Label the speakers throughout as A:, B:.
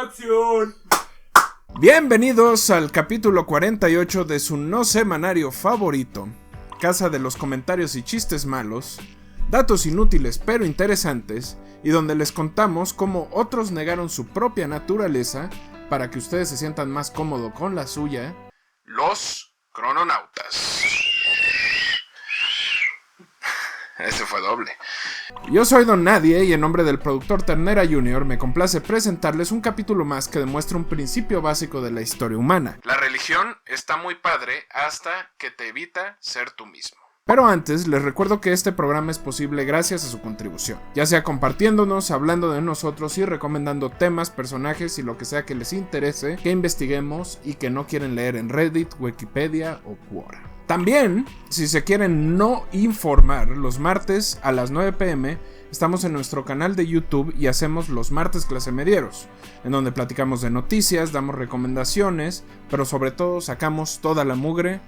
A: ¡Acción! Bienvenidos al capítulo 48 de su no semanario favorito, casa de los comentarios y chistes malos, datos inútiles pero interesantes, y donde les contamos cómo otros negaron su propia naturaleza para que ustedes se sientan más cómodos con la suya. Los crononautas. Ese fue doble. Yo soy Don Nadie y en nombre del productor Ternera Jr. me complace presentarles un capítulo más que demuestra un principio básico de la historia humana. La religión está muy padre hasta que te evita ser tú mismo. Pero antes, les recuerdo que este programa es posible gracias a su contribución, ya sea compartiéndonos, hablando de nosotros y recomendando temas, personajes y lo que sea que les interese, que investiguemos y que no quieren leer en Reddit, Wikipedia o Quora. También, si se quieren no informar, los martes a las 9 p.m. estamos en nuestro canal de YouTube y hacemos los martes clasemedieros, en donde platicamos de noticias, damos recomendaciones, pero sobre todo sacamos toda la mugre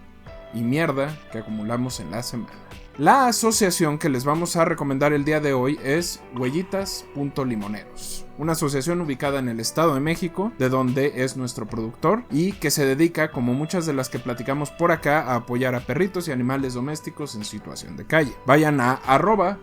A: y mierda que acumulamos en la semana. La asociación que les vamos a recomendar el día de hoy es Huellitas.limoneros, una asociación ubicada en el Estado de México, de donde es nuestro productor, y que se dedica, como muchas de las que platicamos por acá, a apoyar a perritos y animales domésticos en situación de calle. Vayan a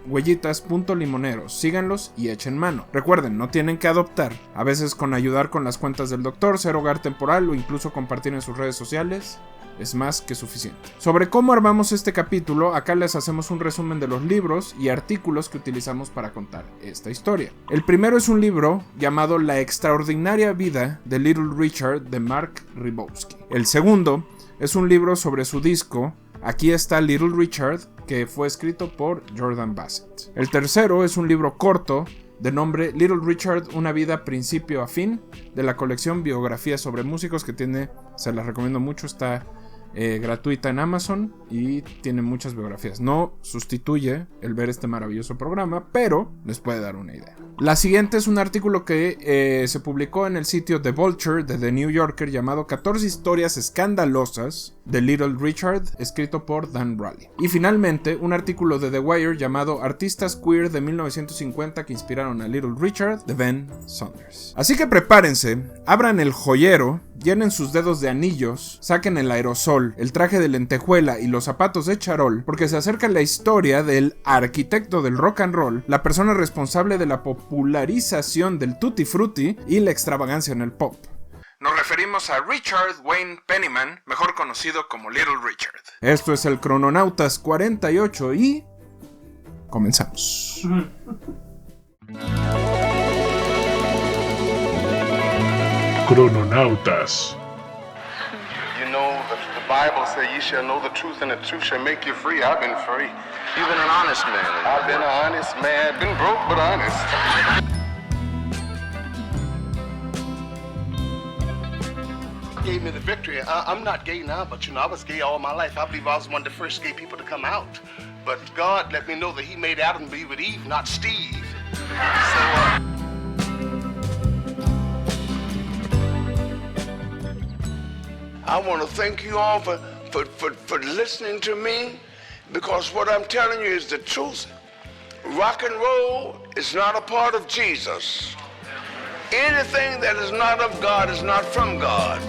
A: @huellitas.limoneros, síganlos y echen mano. Recuerden, no tienen que adoptar. A veces con ayudar con las cuentas del doctor, ser hogar temporal o incluso compartir en sus redes sociales es más que suficiente. Sobre cómo armamos este capítulo, acá les hacemos un resumen de los libros y artículos que utilizamos para contar esta historia. El primero es un libro llamado La extraordinaria vida de Little Richard de Mark Ribowski. El segundo es un libro sobre su disco Aquí está Little Richard, que fue escrito por Jordan Bassett. El tercero es un libro corto de nombre Little Richard, una vida principio a fin, de la colección Biografías sobre músicos, que tiene, se las recomiendo mucho, está gratuita en Amazon y tiene muchas biografías. No sustituye el ver este maravilloso programa, pero les puede dar una idea. La siguiente es un artículo que se publicó en el sitio The Vulture de The New Yorker llamado 14 historias escandalosas de Little Richard, escrito por Dan Bradley. Y finalmente un artículo de The Wire llamado Artistas Queer de 1950 que inspiraron a Little Richard, de Ben Saunders. Así que prepárense, abran el joyero, llenen sus dedos de anillos, saquen el aerosol, el traje de lentejuela y los zapatos de charol, porque se acerca la historia del arquitecto del rock and roll, la persona responsable de la popularización del tutti frutti y la extravagancia en el pop. Nos referimos a Richard Wayne Penniman, mejor conocido como Little Richard. Esto es el Crononautas 48 y comenzamos.
B: Crononautas.
C: You know, the Bible says you shall know the truth and the truth shall make you free. I've been free.
D: You've been an honest man.
C: I've been an honest man. Been broke but honest. Gave me the victory. I'm not gay now, but you know, I was gay all my life. I believe I was one of the first gay people to come out. But God let me know that he made Adam be with Eve, not Steve. So, I want to thank you all for listening to me, because what I'm telling you is the truth. Rock and roll is not a part of Jesus. Anything that is not of God is not from God.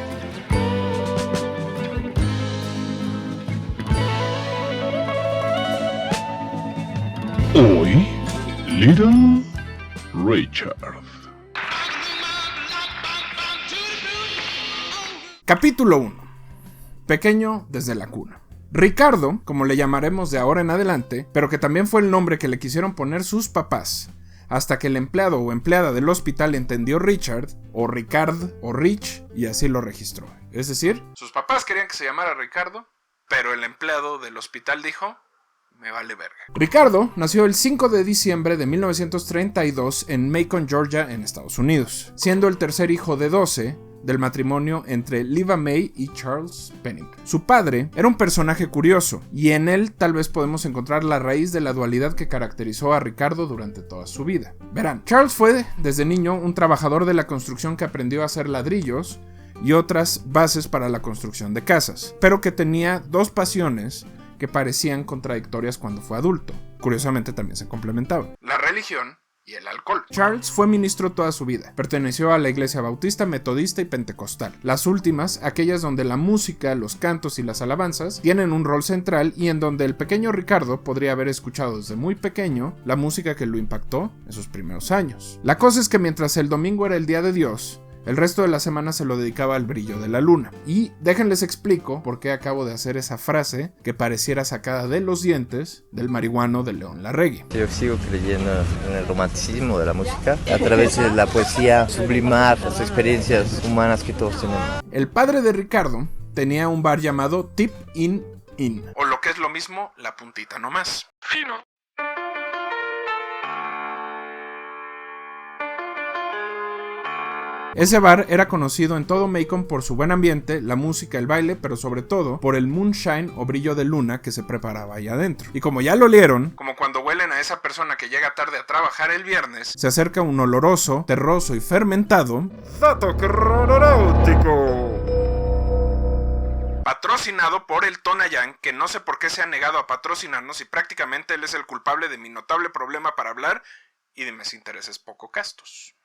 B: Hoy, Little Richard.
A: Capítulo 1. Pequeño desde la cuna. Ricardo, como le llamaremos de ahora en adelante, pero que también fue el nombre que le quisieron poner sus papás, hasta que el empleado o empleada del hospital entendió Richard, o Ricard, o Rich, y así lo registró. Es decir, sus papás querían que se llamara Ricardo, pero el empleado del hospital dijo: me vale verga. Ricardo nació el 5 de diciembre de 1932 en Macon, Georgia, en Estados Unidos, siendo el tercer hijo de 12 del matrimonio entre Liva May y Charles Pennington. Su padre era un personaje curioso, y en él tal vez podemos encontrar la raíz de la dualidad que caracterizó a Ricardo durante toda su vida. Verán, Charles fue desde niño un trabajador de la construcción que aprendió a hacer ladrillos y otras bases para la construcción de casas, pero que tenía dos pasiones que parecían contradictorias cuando fue adulto. Curiosamente también se complementaban: la religión y el alcohol. Charles fue ministro toda su vida. Perteneció a la iglesia bautista, metodista y pentecostal. Las últimas, aquellas donde la música, los cantos y las alabanzas tienen un rol central y en donde el pequeño Ricardo podría haber escuchado desde muy pequeño la música que lo impactó en sus primeros años. La cosa es que mientras el domingo era el día de Dios, el resto de la semana se lo dedicaba al brillo de la luna. Y déjenles explico por qué acabo de hacer esa frase que pareciera sacada de los dientes del marihuano de León Larregui.
D: Yo sigo creyendo en el romanticismo de la música, a través de la poesía, sublimar las experiencias humanas que todos tenemos.
A: El padre de Ricardo tenía un bar llamado Tip In In, o lo que es lo mismo, la puntita nomás. Fino. Ese bar era conocido en todo Macon por su buen ambiente, la música, el baile, pero sobre todo por el moonshine o brillo de luna que se preparaba ahí adentro. Y como ya lo olieron, como cuando huelen a esa persona que llega tarde a trabajar el viernes, se acerca un oloroso, terroso y fermentado dato cronológico, patrocinado por el Tonayán, que no sé por qué se ha negado a patrocinarnos y prácticamente él es el culpable de mi notable problema para hablar y de mis intereses poco castos.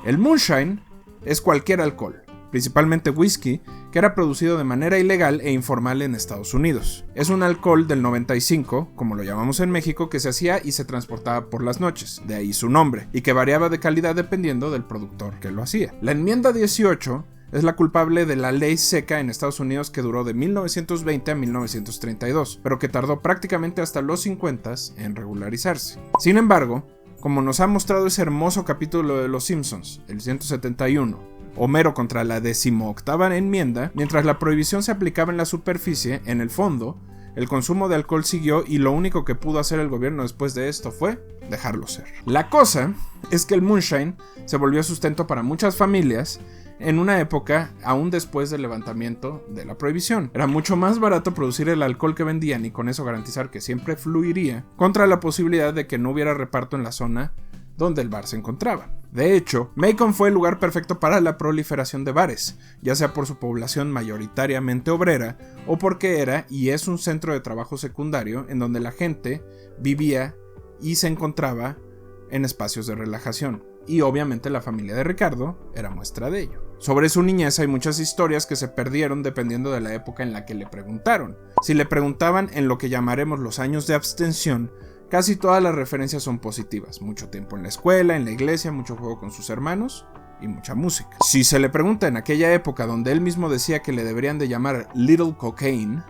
A: El moonshine es cualquier alcohol, principalmente whisky, que era producido de manera ilegal e informal en Estados Unidos. Es un alcohol del 95, como lo llamamos en México, que se hacía y se transportaba por las noches, de ahí su nombre, y que variaba de calidad dependiendo del productor que lo hacía. La enmienda 18 es la culpable de la ley seca en Estados Unidos que duró de 1920 a 1932, pero que tardó prácticamente hasta los 50 en regularizarse. Sin embargo, como nos ha mostrado ese hermoso capítulo de Los Simpsons, el 171, Homero contra la 18ª enmienda, mientras la prohibición se aplicaba en la superficie, en el fondo, el consumo de alcohol siguió y lo único que pudo hacer el gobierno después de esto fue dejarlo ser. La cosa es que el moonshine se volvió sustento para muchas familias en una época aún después del levantamiento de la prohibición. Era mucho más barato producir el alcohol que vendían y con eso garantizar que siempre fluiría, contra la posibilidad de que no hubiera reparto en la zona donde el bar se encontraba. De hecho, Macon fue el lugar perfecto para la proliferación de bares, ya sea por su población mayoritariamente obrera o porque era y es un centro de trabajo secundario en donde la gente vivía y se encontraba en espacios de relajación. Y obviamente la familia de Ricardo era muestra de ello. Sobre su niñez hay muchas historias que se perdieron dependiendo de la época en la que le preguntaron. Si le preguntaban en lo que llamaremos los años de abstención, casi todas las referencias son positivas. Mucho tiempo en la escuela, en la iglesia, mucho juego con sus hermanos y mucha música. Si se le pregunta en aquella época donde él mismo decía que le deberían de llamar Little Cocaine,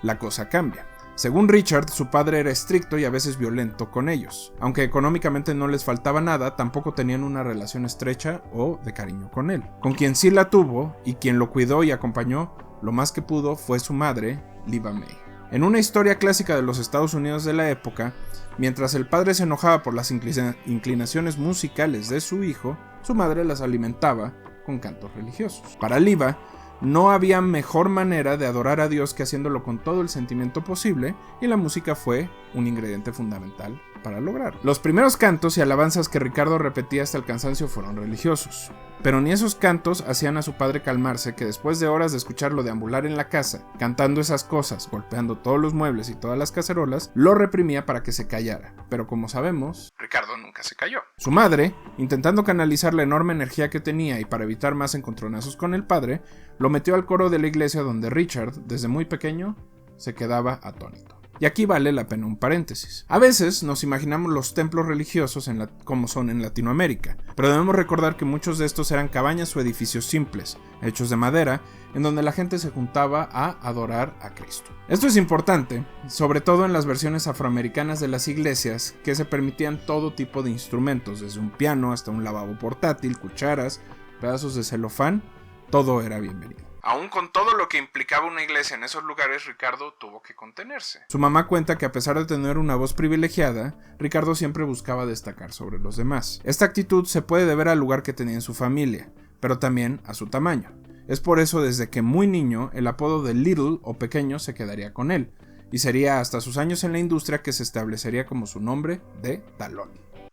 A: la cosa cambia. Según Richard, su padre era estricto y a veces violento con ellos. Aunque económicamente no les faltaba nada, tampoco tenían una relación estrecha o de cariño con él. Con quien sí la tuvo y quien lo cuidó y acompañó lo más que pudo fue su madre, Liva May. En una historia clásica de los Estados Unidos de la época, mientras el padre se enojaba por las inclinaciones musicales de su hijo, su madre las alimentaba con cantos religiosos. Para Liva, no había mejor manera de adorar a Dios que haciéndolo con todo el sentimiento posible, y la música fue un ingrediente fundamental para lograrlo. Los primeros cantos y alabanzas que Ricardo repetía hasta el cansancio fueron religiosos, pero ni esos cantos hacían a su padre calmarse, que después de horas de escucharlo deambular en la casa, cantando esas cosas, golpeando todos los muebles y todas las cacerolas, lo reprimía para que se callara. Pero como sabemos, Ricardo nunca se calló. Su madre, intentando canalizar la enorme energía que tenía y para evitar más encontronazos con el padre, lo metió al coro de la iglesia donde Richard, desde muy pequeño, se quedaba atónito. Y aquí vale la pena un paréntesis. A veces nos imaginamos los templos religiosos como son en Latinoamérica, pero debemos recordar que muchos de estos eran cabañas o edificios simples, hechos de madera, en donde la gente se juntaba a adorar a Cristo. Esto es importante, sobre todo en las versiones afroamericanas de las iglesias, que se permitían todo tipo de instrumentos, desde un piano hasta un lavabo portátil, cucharas, pedazos de celofán, todo era bienvenido. Aún con todo lo que implicaba una iglesia en esos lugares, Ricardo tuvo que contenerse. Su mamá cuenta que a pesar de tener una voz privilegiada, Ricardo siempre buscaba destacar sobre los demás. Esta actitud se puede deber al lugar que tenía en su familia, pero también a su tamaño. Es por eso desde que muy niño el apodo de Little o pequeño se quedaría con él, y sería hasta sus años en la industria que se establecería como su nombre de talón.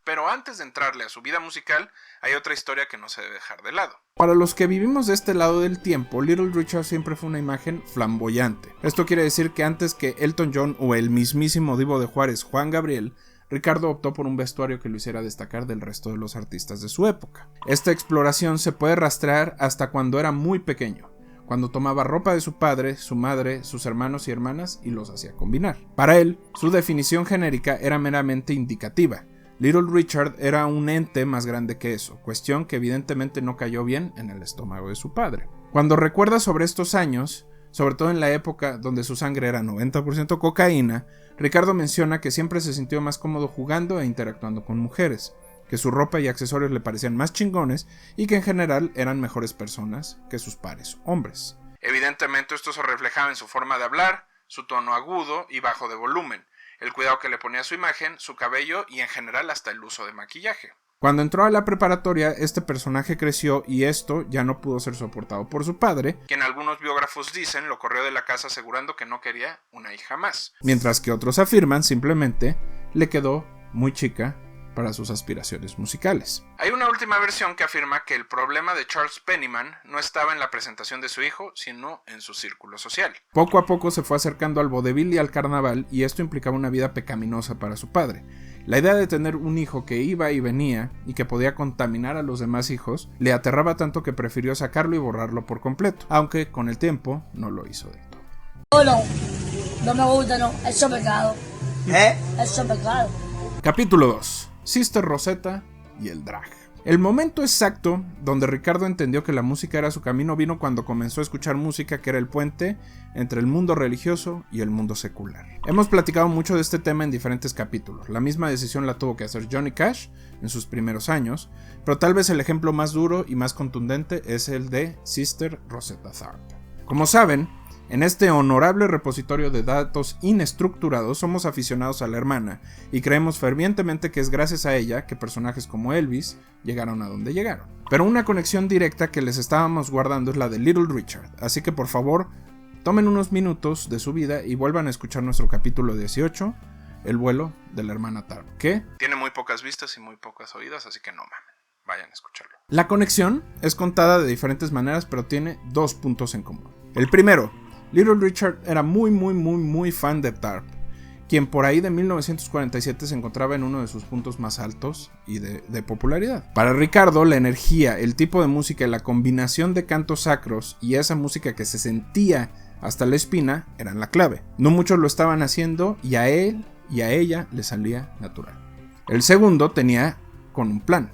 A: Pero antes de entrarle a su vida musical, hay otra historia que no se debe dejar de lado. Para los que vivimos de este lado del tiempo, Little Richard siempre fue una imagen flamboyante. Esto quiere decir que antes que Elton John o el mismísimo Divo de Juárez, Juan Gabriel, Ricardo optó por un vestuario que lo hiciera destacar del resto de los artistas de su época. Esta exploración se puede rastrear hasta cuando era muy pequeño, cuando tomaba ropa de su padre, su madre, sus hermanos y hermanas y los hacía combinar. Para él, su definición genérica era meramente indicativa. Little Richard era un ente más grande que eso, cuestión que evidentemente no cayó bien en el estómago de su padre. Cuando recuerda sobre estos años, sobre todo en la época donde su sangre era 90% cocaína, Ricardo menciona que siempre se sintió más cómodo jugando e interactuando con mujeres, que su ropa y accesorios le parecían más chingones y que en general eran mejores personas que sus pares hombres. Evidentemente esto se reflejaba en su forma de hablar, su tono agudo y bajo de volumen, el cuidado que le ponía a su imagen, su cabello y en general hasta el uso de maquillaje. Cuando entró a la preparatoria, este personaje creció y esto ya no pudo ser soportado por su padre, quien algunos biógrafos dicen lo corrió de la casa asegurando que no quería una hija más. Mientras que otros afirman simplemente le quedó muy chica para sus aspiraciones musicales. Hay una última versión que afirma que el problema de Charles Pennyman no estaba en la presentación de su hijo, sino en su círculo social. Poco a poco se fue acercando al vodevil y al carnaval y esto implicaba una vida pecaminosa para su padre. La idea de tener un hijo que iba y venía y que podía contaminar a los demás hijos le aterraba tanto que prefirió sacarlo y borrarlo por completo, aunque con el tiempo no lo hizo del todo.
E: No me gusta, no, eso es pecado. Eso es pecado.
A: Capítulo 2. Sister Rosetta y el drag. El momento exacto donde Ricardo entendió que la música era su camino vino cuando comenzó a escuchar música que era el puente entre el mundo religioso y el mundo secular. Hemos platicado mucho de este tema en diferentes capítulos. La misma decisión la tuvo que hacer Johnny Cash en sus primeros años, pero tal vez el ejemplo más duro y más contundente es el de Sister Rosetta Tharpe. Como saben, en este honorable repositorio de datos inestructurados somos aficionados a la hermana y creemos fervientemente que es gracias a ella que personajes como Elvis llegaron a donde llegaron. Pero una conexión directa que les estábamos guardando es la de Little Richard, así que por favor tomen unos minutos de su vida y vuelvan a escuchar nuestro capítulo 18, El vuelo de la hermana Tharpe, que tiene muy pocas vistas y muy pocas oídas, así que no mamen, vayan a escucharlo. La conexión es contada de diferentes maneras, pero tiene dos puntos en común. El primero, Little Richard era muy fan de Tharpe, quien por ahí de 1947 se encontraba en uno de sus puntos más altos y de popularidad. Para Ricardo, la energía, el tipo de música y la combinación de cantos sacros y esa música que se sentía hasta la espina eran la clave. No muchos lo estaban haciendo y a él y a ella le salía natural. El segundo tenía con un plan.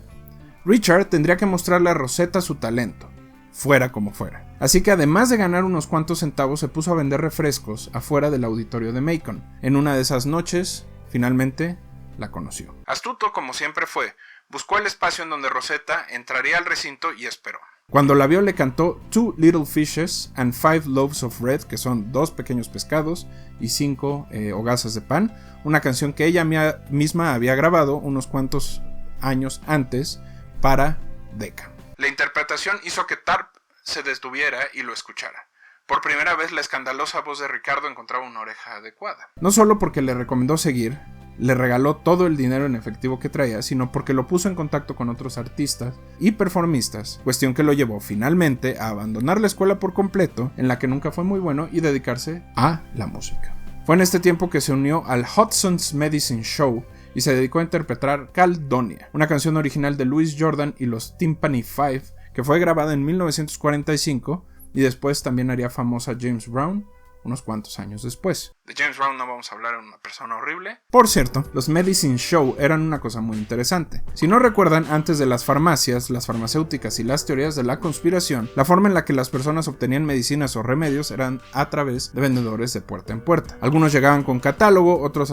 A: Richard tendría que mostrarle a Rosetta su talento, fuera como fuera. Así que además de ganar unos cuantos centavos se puso a vender refrescos afuera del auditorio de Macon. En una de esas noches, finalmente, la conoció. Astuto como siempre fue, buscó el espacio en donde Rosetta entraría al recinto y esperó. Cuando la vio le cantó Two Little Fishes and Five Loaves of Bread, que son 2 pequeños pescados y 5 hogazas de pan, una canción que ella misma había grabado unos cuantos años antes para Decca. La interpretación hizo que Tharpe se detuviera y lo escuchara. Por primera vez la escandalosa voz de Ricardo encontraba una oreja adecuada. No solo porque le recomendó seguir, le regaló todo el dinero en efectivo que traía, sino porque lo puso en contacto con otros artistas y performistas, cuestión que lo llevó finalmente a abandonar la escuela por completo, en la que nunca fue muy bueno, y dedicarse a la música. Fue en este tiempo que se unió al Hudson's Medicine Show y se dedicó a interpretar Caledonia, una canción original de Louis Jordan y los Tympany Five, que fue grabada en 1945 y después también haría famosa James Brown unos cuantos años después. De James Brown no vamos a hablar, era una persona horrible. Por cierto, los Medicine Show eran una cosa muy interesante. Si no recuerdan, antes de las farmacias, las farmacéuticas y las teorías de la conspiración, la forma en la que las personas obtenían medicinas o remedios eran a través de vendedores de puerta en puerta. Algunos llegaban con catálogo, otros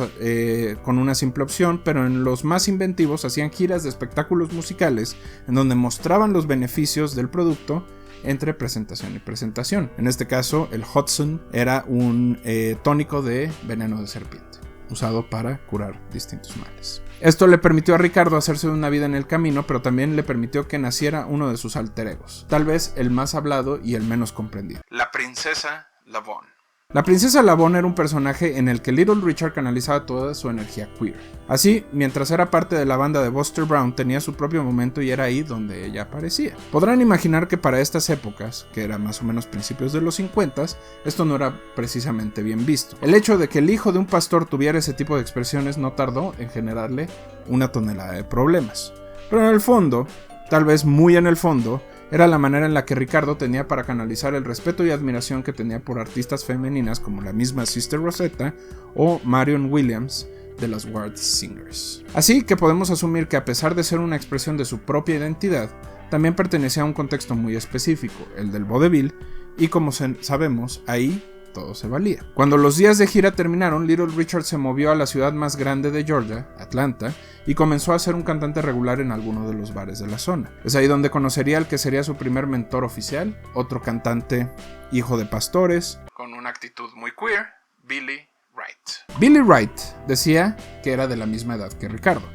A: con una simple opción, pero en los más inventivos hacían giras de espectáculos musicales en donde mostraban los beneficios del producto entre presentación y presentación. En este caso, el Hudson era un tónico de veneno de serpiente, usado para curar distintos males. Esto le permitió a Ricardo hacerse una vida en el camino, pero también le permitió que naciera uno de sus alter egos, tal vez el más hablado y el menos comprendido: la princesa Lavon. La princesa Lavon era un personaje en el que Little Richard canalizaba toda su energía queer. Así, mientras era parte de la banda de Buster Brown, tenía su propio momento y era ahí donde ella aparecía. Podrán imaginar que para estas épocas, que era más o menos principios de los 50, esto no era precisamente bien visto. El hecho de que el hijo de un pastor tuviera ese tipo de expresiones no tardó en generarle una tonelada de problemas. Pero en el fondo, tal vez muy en el fondo, era la manera en la que Ricardo tenía para canalizar el respeto y admiración que tenía por artistas femeninas como la misma Sister Rosetta o Marion Williams de las Wild Singers. Así que podemos asumir que a pesar de ser una expresión de su propia identidad, también pertenecía a un contexto muy específico, el del vodevil, y como sabemos, ahí todo se valía. Cuando los días de gira terminaron, Little Richard se movió a la ciudad más grande de Georgia, Atlanta, y comenzó a ser un cantante regular en alguno de los bares de la zona. Es ahí donde conocería al que sería su primer mentor oficial, otro cantante hijo de pastores, con una actitud muy queer, Billy Wright. Billy Wright decía que era de la misma edad que Ricardo,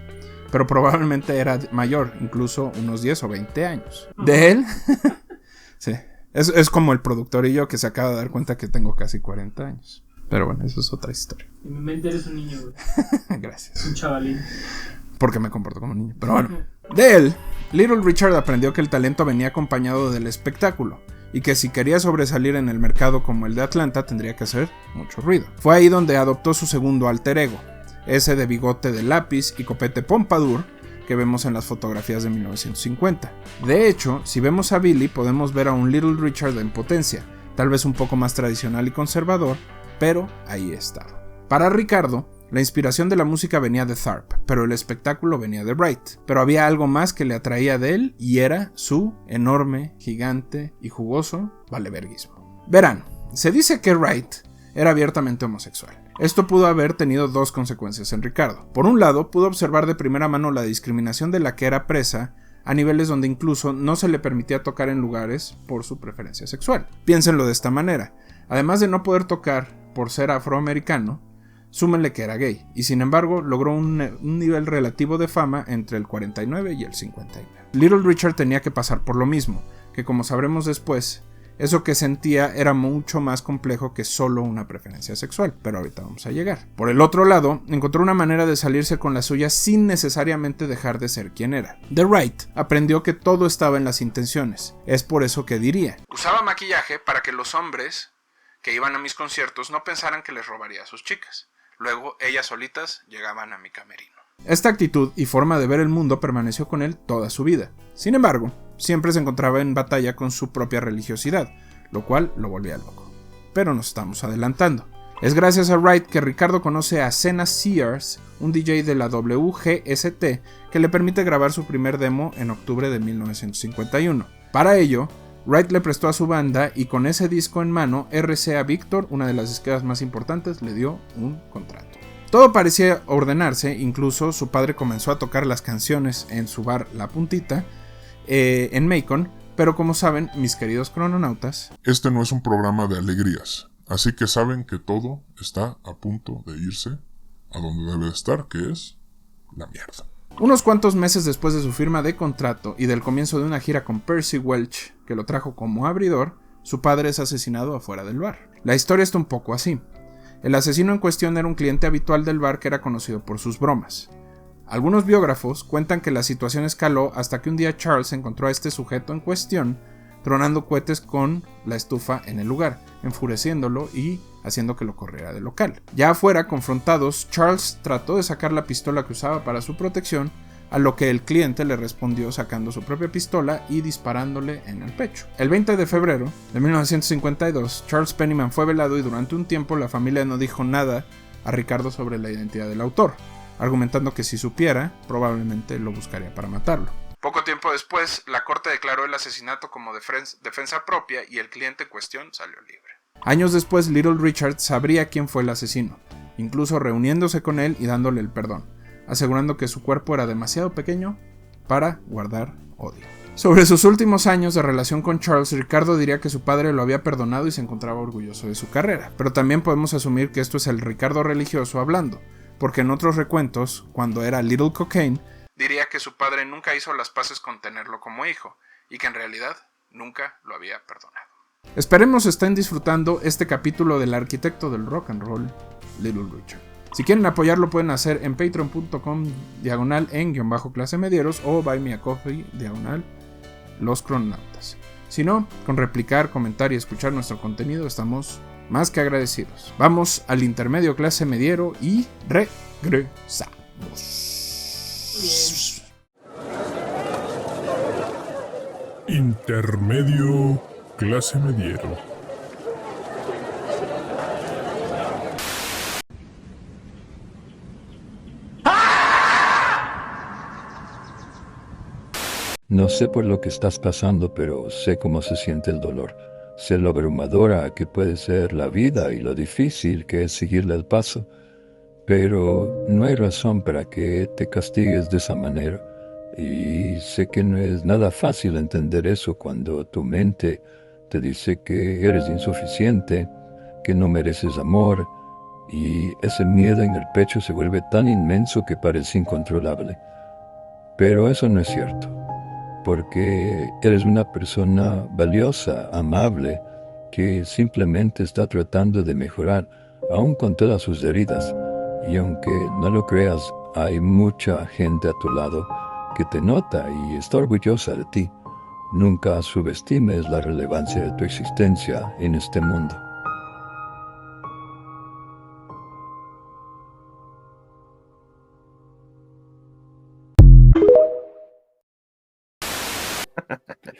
A: pero probablemente era mayor, incluso unos 10 o 20 años. De él, sí. Es como el productor y yo que se acaba de dar cuenta que tengo casi 40 años. Pero bueno, eso es otra historia.
F: En mi mente eres un niño, güey.
A: Gracias.
F: Un chavalín.
A: Porque me comporto como un niño. Pero bueno. De él, Little Richard aprendió que el talento venía acompañado del espectáculo. Y que si quería sobresalir en el mercado como el de Atlanta, tendría que hacer mucho ruido. Fue ahí donde adoptó su segundo alter ego. Ese de bigote de lápiz y copete pompadour que vemos en las fotografías de 1950. De hecho, si vemos a Billy, podemos ver a un Little Richard en potencia, tal vez un poco más tradicional y conservador, pero ahí estaba. Para Ricardo, la inspiración de la música venía de Tharp, pero el espectáculo venía de Wright. Pero había algo más que le atraía de él, y era su enorme, gigante y jugoso valeverguismo. Verán, se dice que Wright era abiertamente homosexual. Esto pudo haber tenido dos consecuencias en Ricardo. Por un lado, pudo observar de primera mano la discriminación de la que era presa a niveles donde incluso no se le permitía tocar en lugares por su preferencia sexual. Piénsenlo de esta manera. Además de no poder tocar por ser afroamericano, súmenle que era gay, y sin embargo logró un nivel relativo de fama entre el 49 y el 59. Little Richard tenía que pasar por lo mismo, que como sabremos después, eso que sentía era mucho más complejo que solo una preferencia sexual, pero ahorita vamos a llegar. Por el otro lado, encontró una manera de salirse con la suya sin necesariamente dejar de ser quien era. De Wright aprendió que todo estaba en las intenciones. Es por eso que diría: usaba maquillaje para que los hombres que iban a mis conciertos no pensaran que les robaría a sus chicas. Luego ellas solitas llegaban a mi camerino. Esta actitud y forma de ver el mundo permaneció con él toda su vida. Sin embargo, siempre se encontraba en batalla con su propia religiosidad, lo cual lo volvía loco. Pero nos estamos adelantando. Es gracias a Wright que Ricardo conoce a Sena Sears, un DJ de la WGST, que le permite grabar su primer demo en octubre de 1951. Para ello, Wright le prestó a su banda y con ese disco en mano, RCA Victor, una de las disqueras más importantes, le dio un contrato. Todo parecía ordenarse, incluso su padre comenzó a tocar las canciones en su bar La Puntita, en Macon, pero como saben, mis queridos crononautas,
B: Este no es un programa de alegrías, así que saben que todo está a punto de irse a donde debe estar, que es la mierda.
A: Unos cuantos meses después de su firma de contrato y del comienzo de una gira con Percy Welch, que lo trajo como abridor, su padre es asesinado afuera del bar. La historia está un poco así. El asesino en cuestión era un cliente habitual del bar que era conocido por sus bromas. Algunos biógrafos cuentan que la situación escaló hasta que un día Charles encontró a este sujeto en cuestión tronando cohetes con la estufa en el lugar, enfureciéndolo y haciendo que lo corriera del local. Ya afuera, confrontados, Charles trató de sacar la pistola que usaba para su protección, a lo que el cliente le respondió sacando su propia pistola y disparándole en el pecho. El 20 de febrero de 1952, Charles Pennyman fue velado y durante un tiempo la familia no dijo nada a Ricardo sobre la identidad del autor, argumentando que si supiera, probablemente lo buscaría para matarlo. Poco tiempo después, la corte declaró el asesinato como defensa propia y el cliente en cuestión salió libre. Años después, Little Richard sabría quién fue el asesino, incluso reuniéndose con él y dándole el perdón, asegurando que su cuerpo era demasiado pequeño para guardar odio. Sobre sus últimos años de relación con Charles, Ricardo diría que su padre lo había perdonado y se encontraba orgulloso de su carrera, pero también podemos asumir que esto es el Ricardo religioso hablando, porque en otros recuentos, cuando era Little Cocaine, diría que su padre nunca hizo las paces con tenerlo como hijo, y que en realidad nunca lo había perdonado. Esperemos estén disfrutando este capítulo del arquitecto del rock and roll, Little Richard. Si quieren apoyarlo pueden hacer en patreon.com/en-clasemedieros o Buy Me a Coffee /Los Cronautas. Si no, con replicar, comentar y escuchar nuestro contenido estamos más que agradecidos. Vamos al intermedio clase mediero y regresamos.
B: Intermedio clase mediero.
F: No sé por lo que estás pasando, pero sé cómo se siente el dolor. Sé lo abrumadora que puede ser la vida y lo difícil que es seguirle el paso. Pero no hay razón para que te castigues de esa manera. Y sé que no es nada fácil entender eso cuando tu mente te dice que eres insuficiente, que no mereces amor, y ese miedo en el pecho se vuelve tan inmenso que parece incontrolable. Pero eso no es cierto. Porque eres una persona valiosa, amable, que simplemente está tratando de mejorar, aún con todas sus heridas. Y aunque no lo creas, hay mucha gente a tu lado que te nota y está orgullosa de ti. Nunca subestimes la relevancia de tu existencia en este mundo.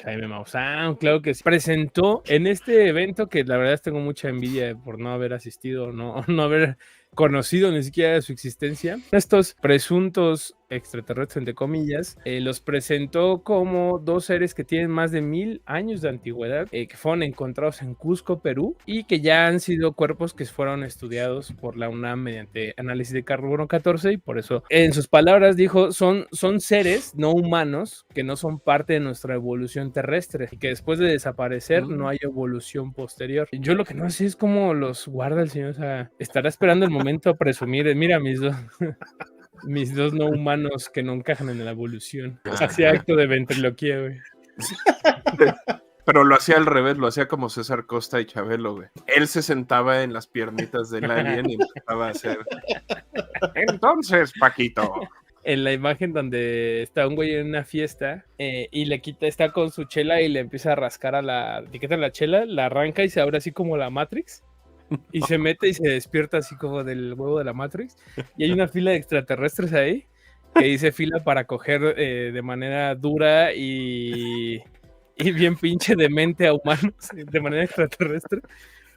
G: Jaime Maussan, claro que sí. Presentó en este evento que la verdad tengo mucha envidia por no haber asistido, no haber conocido ni siquiera su existencia. Estos presuntos extraterrestres, entre comillas, los presentó como dos seres que tienen más de 1000 años de antigüedad, que fueron encontrados en Cusco, Perú, y que ya han sido cuerpos que fueron estudiados por la UNAM mediante análisis de carbono 14, y por eso, en sus palabras, dijo, son seres no humanos que no son parte de nuestra evolución terrestre, y que después de desaparecer no hay evolución posterior. Yo lo que no sé es cómo los guarda el señor, o sea, estará esperando el momento a presumir, mira mis dos no humanos que no encajan en la evolución. Hacía acto de ventriloquía, güey.
H: Pero lo hacía al revés, lo hacía como César Costa y Chabelo, güey. Él se sentaba en las piernitas del alien y empezaba a hacer... Entonces, Paquito...
G: En la imagen donde está un güey en una fiesta y está con su chela y le empieza a rascar a la etiqueta de la chela, la arranca y se abre así como la Matrix. Y se mete y se despierta así como del huevo de la Matrix. Y hay una fila de extraterrestres ahí que dice fila para coger de manera dura y bien pinche de mente a humanos de manera extraterrestre.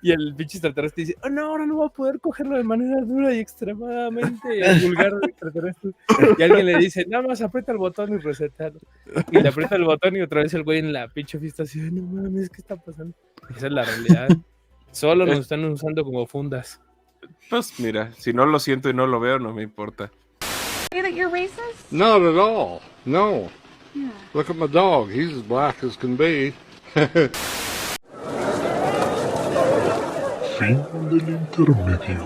G: Y el pinche extraterrestre dice, oh no, ahora no voy a poder cogerlo de manera dura y extremadamente vulgar de extraterrestre. Y alguien le dice, nada más aprieta el botón y resetalo. Y le aprieta el botón y otra vez el güey en la pinche fiesta así, no mames, ¿qué está pasando? Esa es la realidad. Solo nos están usando como fundas.
H: Pues mira, si no lo siento y no lo veo, no me importa.
I: You think you're racist?
J: Not at all. No.
I: Yeah.
J: Look at my dog. He's as black as can be.
B: Fin del intermedio.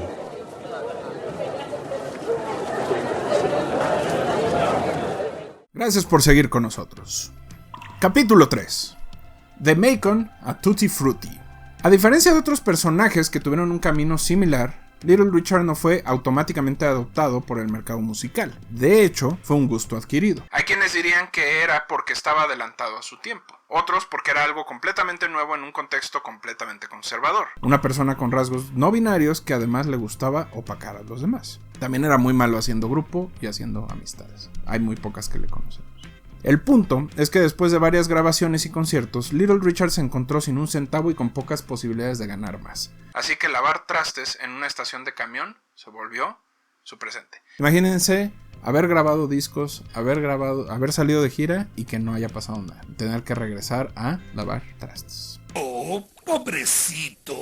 A: Gracias por seguir con nosotros. Capítulo 3. De Macon a Tutti Frutti. A diferencia de otros personajes que tuvieron un camino similar, Little Richard no fue automáticamente adoptado por el mercado musical. De hecho, fue un gusto adquirido. Hay quienes dirían que era porque estaba adelantado a su tiempo. Otros porque era algo completamente nuevo en un contexto completamente conservador. Una persona con rasgos no binarios que además le gustaba opacar a los demás. También era muy malo haciendo grupo y haciendo amistades. Hay muy pocas que le conocemos. El punto es que después de varias grabaciones y conciertos, Little Richard se encontró sin un centavo y con pocas posibilidades de ganar más. Así que lavar trastes en una estación de camión se volvió su presente. Imagínense haber grabado discos, haber salido de gira y que no haya pasado nada. Tener que regresar a lavar trastes.
K: Oh, pobrecito.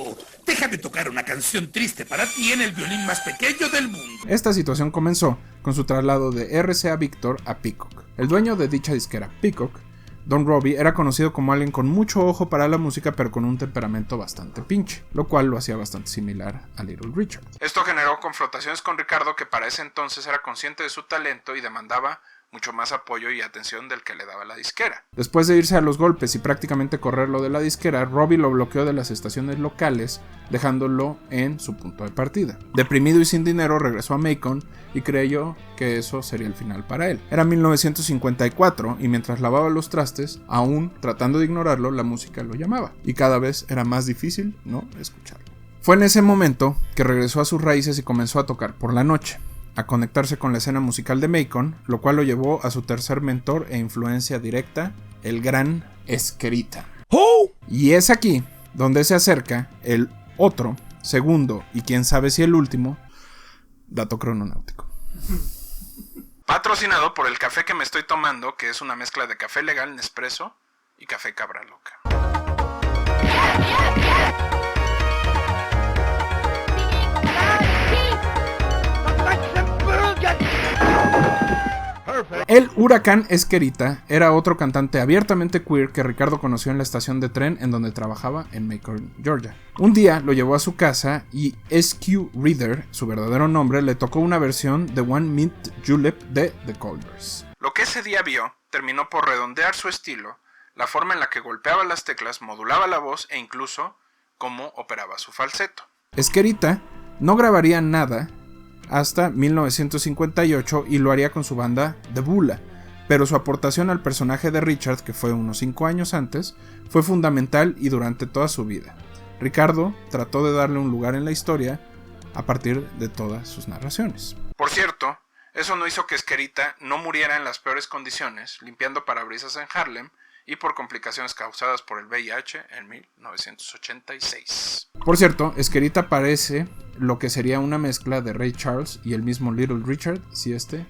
K: Déjame tocar una canción triste para ti en el violín más pequeño del mundo.
A: Esta situación comenzó con su traslado de RCA Victor a Peacock. El dueño de dicha disquera, Peacock, Don Robbie, era conocido como alguien con mucho ojo para la música pero con un temperamento bastante pinche, lo cual lo hacía bastante similar a Little Richard. Esto generó confrontaciones con Ricardo, que para ese entonces era consciente de su talento y demandaba mucho más apoyo y atención del que le daba la disquera. Después de irse a los golpes y prácticamente correrlo de la disquera, Robbie lo bloqueó de las estaciones locales, dejándolo en su punto de partida. Deprimido y sin dinero, regresó a Macon y creyó que eso sería el final para él. Era 1954 y mientras lavaba los trastes, aún tratando de ignorarlo, la música lo llamaba y cada vez era más difícil no escucharlo. Fue en ese momento que regresó a sus raíces y comenzó a tocar por la noche, a conectarse con la escena musical de Macon, lo cual lo llevó a su tercer mentor e influencia directa, el gran Esquerita. ¡Oh! Y es aquí donde se acerca el otro, segundo y quién sabe si el último, dato crononáutico. Patrocinado por el café que me estoy tomando, que es una mezcla de café legal Nespresso y café Cabra Loca. El Huracán Esquerita era otro cantante abiertamente queer que Ricardo conoció en la estación de tren en donde trabajaba en Macon, Georgia. Un día lo llevó a su casa y SQ Reader, su verdadero nombre, le tocó una versión de One Mint Julep de The Colders. Lo que ese día vio terminó por redondear su estilo, la forma en la que golpeaba las teclas, modulaba la voz e incluso cómo operaba su falseto. Esquerita no grabaría nada hasta 1958 y lo haría con su banda The Bula, pero su aportación al personaje de Richard, que fue unos 5 años antes, fue fundamental y durante toda su vida. Ricardo trató de darle un lugar en la historia a partir de todas sus narraciones. Por cierto, eso no hizo que Esquerita no muriera en las peores condiciones, limpiando parabrisas en Harlem y por complicaciones causadas por el VIH en 1986. Por cierto, Esquerita parece lo que sería una mezcla de Ray Charles y el mismo Little Richard si este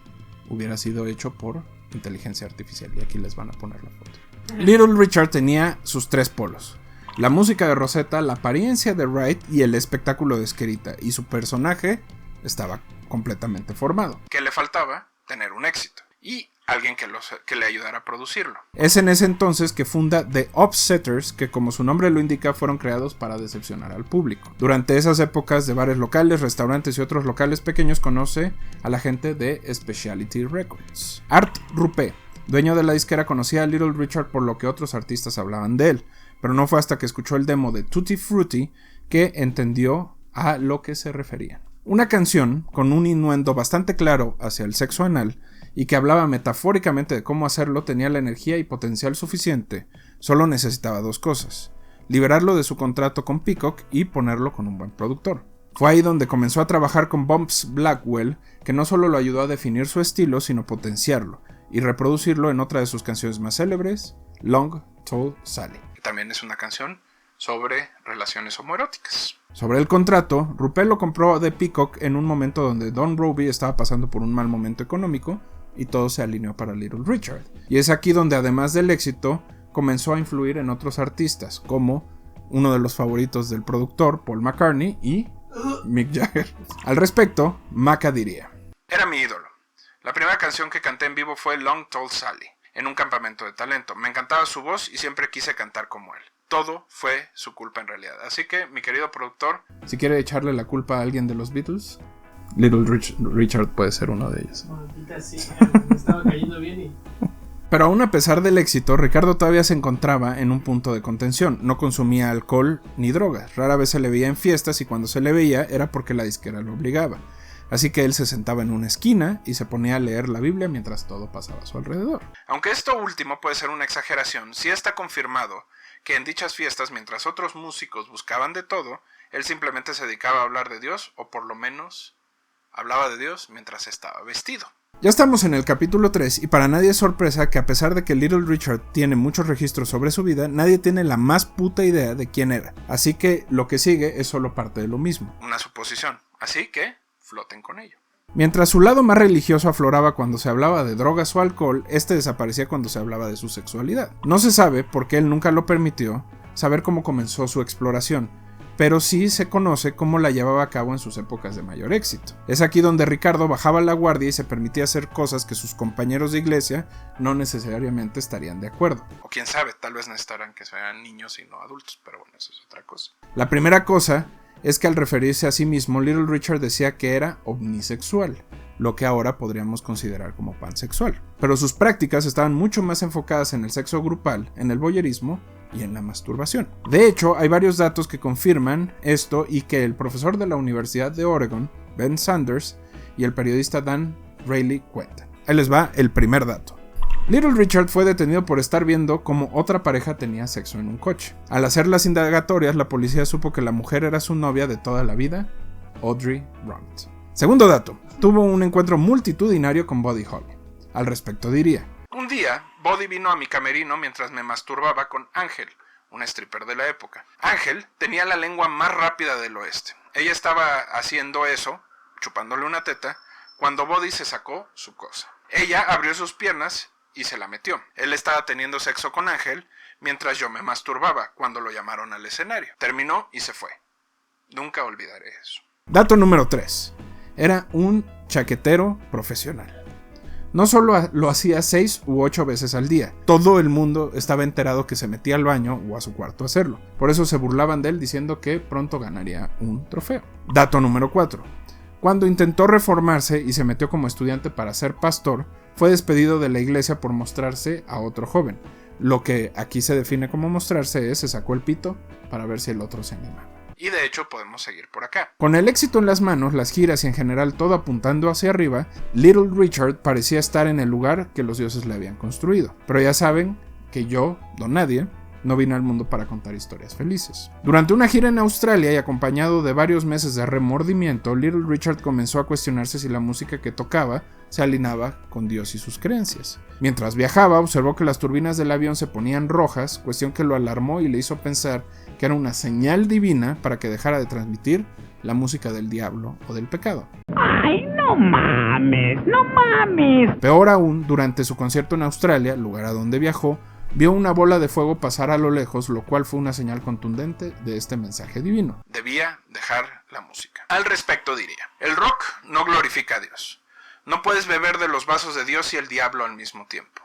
A: hubiera sido hecho por inteligencia artificial. Y aquí les van a poner la foto. Little Richard tenía sus 3 polos: la música de Rosetta, la apariencia de Wright y el espectáculo de Esquerita, y su personaje estaba completamente formado. ¿Qué le faltaba? Tener un éxito y alguien que le ayudara a producirlo. Es en ese entonces que funda The Offsetters, que como su nombre lo indica fueron creados para decepcionar al público. Durante esas épocas de bares locales, restaurantes y otros locales pequeños conoce a la gente de Specialty Records. Art Rupe, dueño de la disquera, conocía a Little Richard por lo que otros artistas hablaban de él, pero no fue hasta que escuchó el demo de Tutti Frutti que entendió a lo que se referían. Una canción con un innuendo bastante claro hacia el sexo anal y que hablaba metafóricamente de cómo hacerlo, tenía la energía y potencial suficiente. Solo necesitaba 2 cosas: liberarlo de su contrato con Peacock y ponerlo con un buen productor. Fue ahí donde comenzó a trabajar con Bumps Blackwell, que no solo lo ayudó a definir su estilo, sino potenciarlo y reproducirlo en otra de sus canciones más célebres, Long Tall Sally, que también es una canción sobre relaciones homoeróticas. Sobre el contrato, Rupe lo compró de Peacock en un momento donde Don Roby estaba pasando por un mal momento económico y todo se alineó para Little Richard. Y es aquí donde, además del éxito, comenzó a influir en otros artistas, como uno de los favoritos del productor, Paul McCartney, y Mick Jagger. Al respecto, Maca diría: era mi ídolo. La primera canción que canté en vivo fue Long Tall Sally, en un campamento de talento. Me encantaba su voz y siempre quise cantar como él. Todo fue su culpa en realidad. Así que, mi querido productor, si quiere echarle la culpa a alguien de los Beatles, Little Richard puede ser uno de ellos.
L: Maldita sea, me estaba cayendo bien y...
A: Pero aún a pesar del éxito, Ricardo todavía se encontraba en un punto de contención. No consumía alcohol ni drogas. Rara vez se le veía en fiestas y cuando se le veía era porque la disquera lo obligaba. Así que él se sentaba en una esquina y se ponía a leer la Biblia mientras todo pasaba a su alrededor. Aunque esto último puede ser una exageración, sí está confirmado que en dichas fiestas, mientras otros músicos buscaban de todo, él simplemente se dedicaba a hablar de Dios, o por lo menos hablaba de Dios mientras estaba vestido. Ya estamos en el capítulo 3 y para nadie es sorpresa que a pesar de que Little Richard tiene muchos registros sobre su vida, nadie tiene la más puta idea de quién era. Así que lo que sigue es solo parte de lo mismo. Una suposición. Así que floten con ello. Mientras su lado más religioso afloraba cuando se hablaba de drogas o alcohol, este desaparecía cuando se hablaba de su sexualidad. No se sabe, porque él nunca lo permitió, saber cómo comenzó su exploración, pero sí se conoce cómo la llevaba a cabo en sus épocas de mayor éxito. Es aquí donde Ricardo bajaba la guardia y se permitía hacer cosas que sus compañeros de iglesia no necesariamente estarían de acuerdo. O quién sabe, tal vez necesitarán que sean niños y no adultos, pero bueno, eso es otra cosa. La primera cosa es que al referirse a sí mismo, Little Richard decía que era omnisexual, lo que ahora podríamos considerar como pansexual. Pero sus prácticas estaban mucho más enfocadas en el sexo grupal, en el voyerismo y en la masturbación. De hecho, hay varios datos que confirman esto y que el profesor de la Universidad de Oregon, Ben Sanders, y el periodista Dan Reilly cuentan. Ahí les va el primer dato. Little Richard fue detenido por estar viendo cómo otra pareja tenía sexo en un coche. Al hacer las indagatorias, la policía supo que la mujer era su novia de toda la vida, Audrey Runt. Segundo dato, tuvo un encuentro multitudinario con Buddy Holly. Al respecto diría: un día, Buddy vino a mi camerino mientras me masturbaba con Ángel, una stripper de la época. Ángel tenía la lengua más rápida del oeste. Ella estaba haciendo eso, chupándole una teta, cuando Buddy se sacó su cosa. Ella abrió sus piernas y se la metió. Él estaba teniendo sexo con Ángel mientras yo me masturbaba cuando lo llamaron al escenario. Terminó y se fue. Nunca olvidaré eso. Dato número 3. Era un chaquetero profesional. No solo lo hacía 6 u 8 veces al día. Todo el mundo estaba enterado que se metía al baño o a su cuarto a hacerlo. Por eso se burlaban de él diciendo que pronto ganaría un trofeo. Dato número 4. Cuando intentó reformarse y se metió como estudiante para ser pastor, fue despedido de la iglesia por mostrarse a otro joven. Lo que aquí se define como mostrarse es: se sacó el pito para ver si el otro se animaba. Y de hecho podemos seguir por acá. Con el éxito en las manos, las giras y en general todo apuntando hacia arriba, Little Richard parecía estar en el lugar que los dioses le habían construido. Pero ya saben que yo, don nadie, no vine al mundo para contar historias felices. Durante una gira en Australia y acompañado de varios meses de remordimiento, Little Richard comenzó a cuestionarse si la música que tocaba se alineaba con Dios y sus creencias. Mientras viajaba, observó que las turbinas del avión se ponían rojas, cuestión que lo alarmó y le hizo pensar que era una señal divina para que dejara de transmitir la música del diablo o del pecado.
M: ¡Ay, no mames! ¡No mames!
A: Peor aún, durante su concierto en Australia, lugar a donde viajó, vio una bola de fuego pasar a lo lejos, lo cual fue una señal contundente de este mensaje divino. Debía dejar la música. Al respecto diría: el rock no glorifica a Dios. No puedes beber de los vasos de Dios y el diablo al mismo tiempo.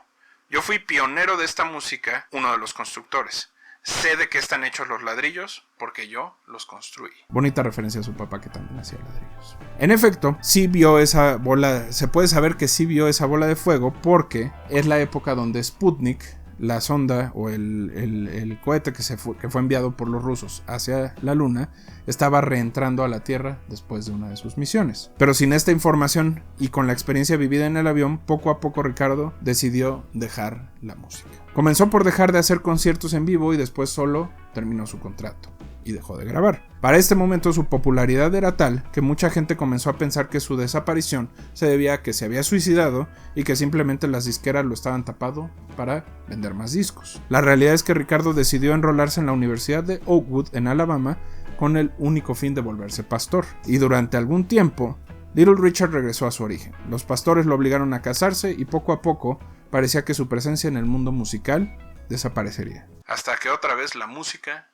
A: Yo fui pionero de esta música, uno de los constructores. Sé de qué están hechos los ladrillos porque yo los construí. Bonita referencia a su papá que también hacía ladrillos. En efecto, sí vio esa bola, se puede saber que sí vio esa bola de fuego porque es la época donde Sputnik, la sonda o el cohete que fue enviado por los rusos hacia la luna, estaba reentrando a la Tierra después de una de sus misiones. Pero sin esta información y con la experiencia vivida en el avión, poco a poco Ricardo decidió dejar la música. Comenzó por dejar de hacer conciertos en vivo y después solo terminó su contrato y dejó de grabar. Para este momento su popularidad era tal que mucha gente comenzó a pensar que su desaparición se debía a que se había suicidado y que simplemente las disqueras lo estaban tapando para vender más discos. La realidad es que Ricardo decidió enrolarse en la Universidad de Oakwood en Alabama con el único fin de volverse pastor. Y durante algún tiempo, Little Richard regresó a su origen. Los pastores lo obligaron a casarse y poco a poco parecía que su presencia en el mundo musical desaparecería. Hasta que otra vez la música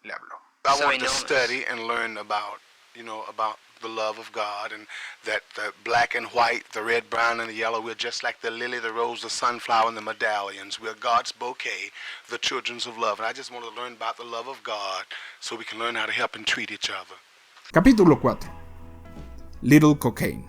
A: le habló.
C: I want to study and learn about the love of God, and that the black and white, the red, brown, and the yellow, we're just like the lily, the rose, the sunflower, and the medallions. We're God's bouquet, the children's of love. And I just want to learn about the love of God so we can learn how to help and treat each other.
A: Capítulo 4. Little Cocaine.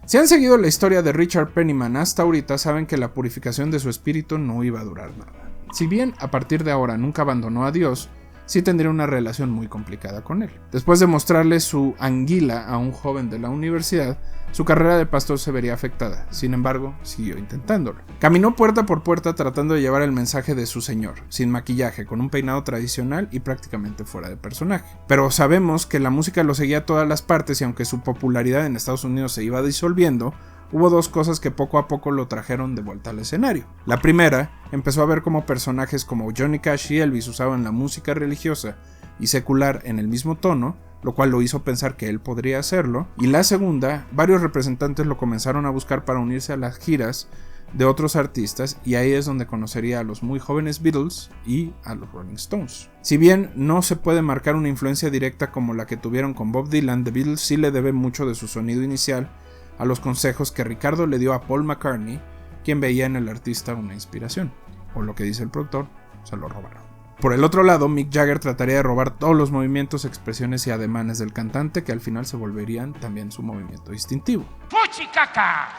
A: Si han seguido la historia de Richard Penniman hasta ahorita, saben que la purificación de su espíritu no iba a durar nada. Si bien a partir de ahora nunca abandonó a Dios, sí tendría una relación muy complicada con él. Después de mostrarle su anguila a un joven de la universidad, su carrera de pastor se vería afectada. Sin embargo, siguió intentándolo. Caminó puerta por puerta tratando de llevar el mensaje de su señor, sin maquillaje, con un peinado tradicional y prácticamente fuera de personaje. Pero sabemos que la música lo seguía a todas las partes y aunque su popularidad en Estados Unidos se iba disolviendo, hubo dos cosas que poco a poco lo trajeron de vuelta al escenario. La primera, empezó a ver cómo personajes como Johnny Cash y Elvis usaban la música religiosa y secular en el mismo tono, lo cual lo hizo pensar que él podría hacerlo. Y la segunda, varios representantes lo comenzaron a buscar para unirse a las giras de otros artistas, y ahí es donde conocería a los muy jóvenes Beatles y a los Rolling Stones. Si bien no se puede marcar una influencia directa como la que tuvieron con Bob Dylan, The Beatles sí le debe mucho de su sonido inicial a los consejos que Ricardo le dio a Paul McCartney, quien veía en el artista una inspiración, o lo que dice el productor, se lo robaron. Por el otro lado, Mick Jagger trataría de robar todos los movimientos, expresiones y ademanes del cantante, que al final se volverían también su movimiento distintivo.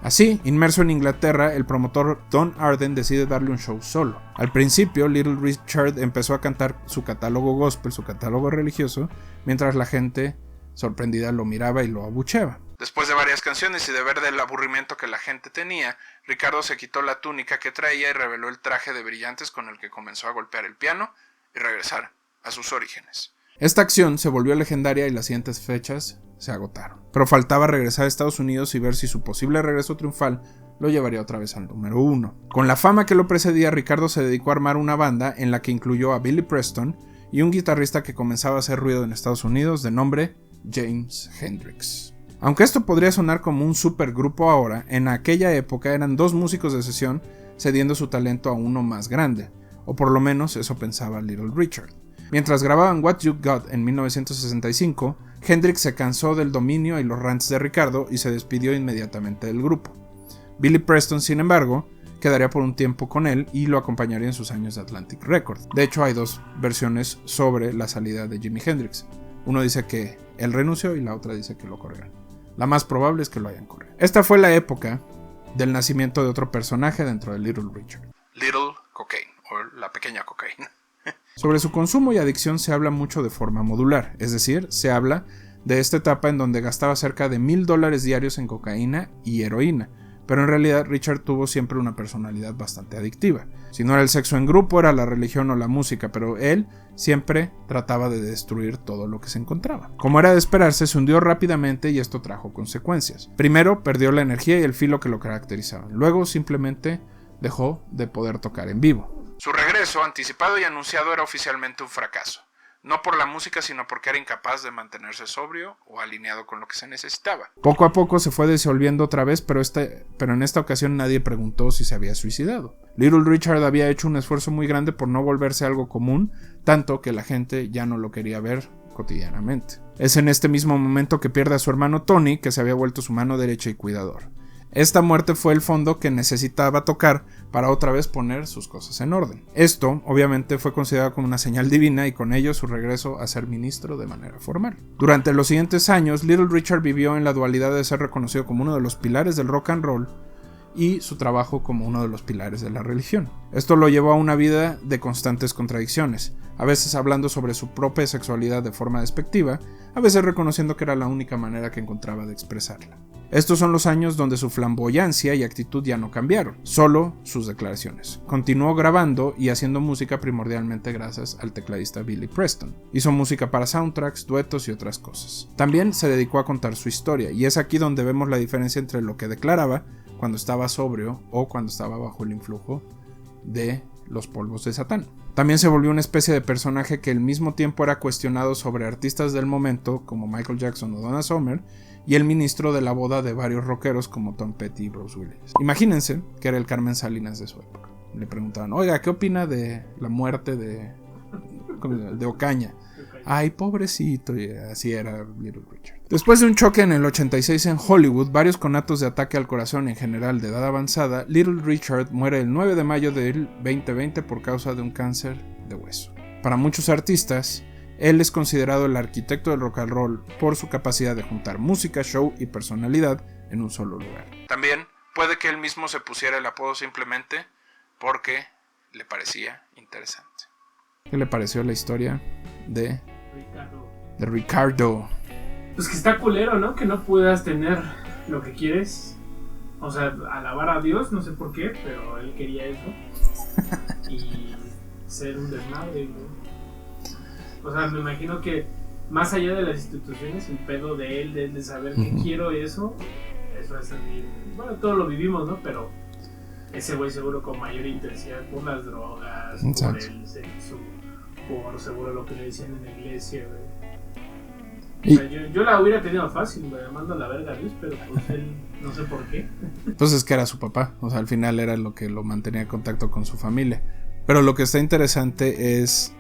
A: Así, inmerso en Inglaterra, el promotor Don Arden decide darle un show solo. Al principio, Little Richard empezó a cantar su catálogo gospel, su catálogo religioso, mientras la gente sorprendida lo miraba y lo abucheaba. Después de varias canciones y de ver del aburrimiento que la gente tenía, Ricardo se quitó la túnica que traía y reveló el traje de brillantes con el que comenzó a golpear el piano y regresar a sus orígenes. Esta acción se volvió legendaria y las siguientes fechas se agotaron. Pero faltaba regresar a Estados Unidos y ver si su posible regreso triunfal lo llevaría otra vez al número 1. Con la fama que lo precedía, Ricardo se dedicó a armar una banda en la que incluyó a Billy Preston y un guitarrista que comenzaba a hacer ruido en Estados Unidos de nombre James Hendrix. Aunque esto podría sonar como un supergrupo ahora, en aquella época eran 2 músicos de sesión cediendo su talento a uno más grande, o por lo menos eso pensaba Little Richard. Mientras grababan What You Got en 1965, Hendrix se cansó del dominio y los rants de Ricardo y se despidió inmediatamente del grupo. Billy Preston, sin embargo, quedaría por un tiempo con él y lo acompañaría en sus años de Atlantic Records. De hecho, hay 2 versiones sobre la salida de Jimi Hendrix. Uno dice que él renunció y la otra dice que lo corrieron. La más probable es que lo hayan corrido. Esta fue la época del nacimiento de otro personaje dentro de Little Richard. Little Cocaine, o la pequeña cocaína. Sobre su consumo y adicción se habla mucho de forma modular, es decir, se habla de esta etapa en donde gastaba cerca de $1,000 diarios en cocaína y heroína, pero en realidad Richard tuvo siempre una personalidad bastante adictiva. Si no era el sexo en grupo, era la religión o la música, pero él siempre trataba de destruir todo lo que se encontraba. Como era de esperarse, se hundió rápidamente y esto trajo consecuencias. Primero, perdió la energía y el filo que lo caracterizaban. Luego, simplemente dejó de poder tocar en vivo. Su regreso, anticipado y anunciado, era oficialmente un fracaso. No por la música, sino porque era incapaz de mantenerse sobrio o alineado con lo que se necesitaba. Poco a poco se fue disolviendo otra vez, pero en esta ocasión nadie preguntó si se había suicidado. Little Richard había hecho un esfuerzo muy grande por no volverse algo común, tanto que la gente ya no lo quería ver cotidianamente. Es en este mismo momento que pierde a su hermano Tony, que se había vuelto su mano derecha y cuidador. Esta muerte fue el fondo que necesitaba tocar para otra vez poner sus cosas en orden. Esto, obviamente, fue considerado como una señal divina y con ello su regreso a ser ministro de manera formal. Durante los siguientes años, Little Richard vivió en la dualidad de ser reconocido como uno de los pilares del rock and roll y su trabajo como uno de los pilares de la religión. Esto lo llevó a una vida de constantes contradicciones, a veces hablando sobre su propia sexualidad de forma despectiva, a veces reconociendo que era la única manera que encontraba de expresarla. Estos son los años donde su flamboyancia y actitud ya no cambiaron, solo sus declaraciones. Continuó grabando y haciendo música primordialmente gracias al tecladista Billy Preston. Hizo música para soundtracks, duetos y otras cosas. También se dedicó a contar su historia, y es aquí donde vemos la diferencia entre lo que declaraba cuando estaba sobrio o cuando estaba bajo el influjo de los polvos de Satán. También se volvió una especie de personaje que al mismo tiempo era cuestionado sobre artistas del momento como Michael Jackson o Donna Summer, y el ministro de la boda de varios rockeros como Tom Petty y Bruce Willis. Imagínense que era el Carmen Salinas de su época. Le preguntaban, oiga, ¿qué opina de la muerte de Ocaña? Ay, pobrecito, y así era Little Richard. Después de un choque en el 86 en Hollywood, varios conatos de ataque al corazón en general de edad avanzada, Little Richard muere el 9 de mayo del 2020 por causa de un cáncer de hueso. Para muchos artistas, él es considerado el arquitecto del rock and roll por su capacidad de juntar música, show y personalidad en un solo lugar. También puede que él mismo se pusiera el apodo simplemente porque le parecía interesante. ¿Qué le pareció la historia de Ricardo?
L: Pues que está culero, ¿no? Que no puedas tener lo que quieres. O sea, alabar a Dios, no sé por qué, pero él quería eso. Y ser un desmadre, ¿no? O sea, me imagino que más allá de las instituciones, el pedo de él, de saber que quiero eso es así. Bueno, todos lo vivimos, ¿no? Pero ese güey seguro con mayor intensidad por las drogas, exacto, por el sexo, por seguro lo que le decían en la iglesia, güey. O sea, yo la hubiera tenido fácil, güey, mando a la verga a Dios, pero pues él no sé por qué.
A: Entonces que era su papá, o sea, al final era lo que lo mantenía en contacto con su familia. Pero lo que está interesante es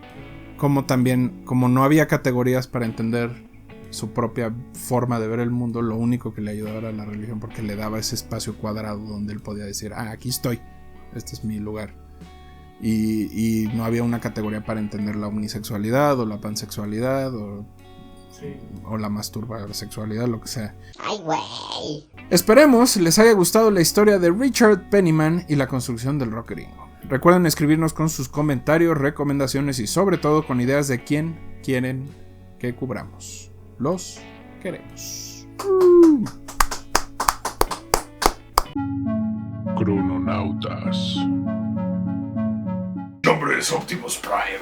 A: como también, como no había categorías para entender su propia forma de ver el mundo, lo único que le ayudaba era la religión, porque le daba ese espacio cuadrado donde él podía decir, aquí estoy, este es mi lugar. y no había una categoría para entender la omnisexualidad o la pansexualidad o la masturbasexualidad, lo que sea.
N: ¡Ay, güey!
A: Esperemos les haya gustado la historia de Richard Penniman y la construcción del rock gringo. Recuerden escribirnos con sus comentarios, recomendaciones y sobre todo con ideas de quién quieren que cubramos. Los queremos.
B: Crononautas.
K: Nombre es Optimus Prime.